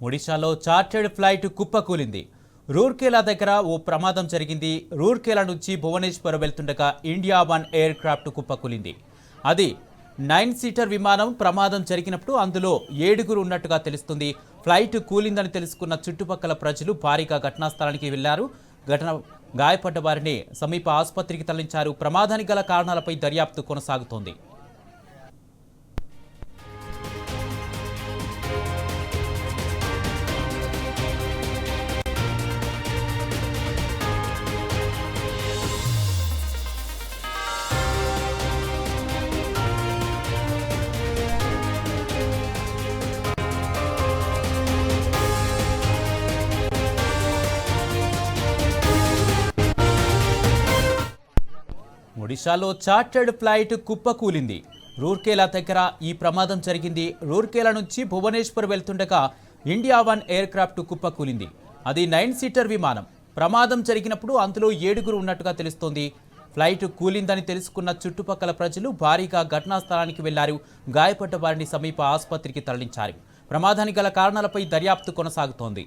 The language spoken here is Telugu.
ఒడిశాలో చార్టెడ్ ఫ్లైట్ కుప్పకూలింది. రూర్కేలా దగ్గర ఓ ప్రమాదం జరిగింది. రూర్కేలా నుంచి భువనేశ్వర్ వెళ్తుండగా ఇండియా 1 ఎయిర్ క్రాఫ్ట్ కుప్పకూలింది. అది 9 సీటర్ విమానం. ప్రమాదం జరిగినప్పుడు అందులో 7గురు ఉన్నట్టుగా తెలుస్తుంది. ఫ్లైట్ కూలిందని తెలుసుకున్న చుట్టుపక్కల ప్రజలు భారీగా ఘటనా స్థలానికి వెళ్లారు. గాయపడ్డ వారిని సమీప ఆసుపత్రికి తరలించారు. ప్రమాదానికి గల కారణాలపై దర్యాప్తు కొనసాగుతోంది. ఒడిశాలో చార్టర్డ్ ఫ్లైట్ కుప్పకూలింది. రూర్కేలా దగ్గర ఈ ప్రమాదం జరిగింది. రూర్కేలా నుంచి భువనేశ్వర్ వెళ్తుండగా ఇండియా 1 ఎయిర్ క్రాఫ్ట్ కుప్పకూలింది. అది 9 సీటర్ విమానం. ప్రమాదం జరిగినప్పుడు అందులో 7గురు ఉన్నట్టుగా తెలుస్తోంది. ఫ్లైట్ కూలిందని తెలుసుకున్న చుట్టుపక్కల ప్రజలు భారీగా ఘటనా స్థలానికి వెళ్లారు. గాయపడ్డ వారిని సమీప ఆసుపత్రికి తరలించారు. ప్రమాదానికి గల కారణాలపై దర్యాప్తు కొనసాగుతోంది.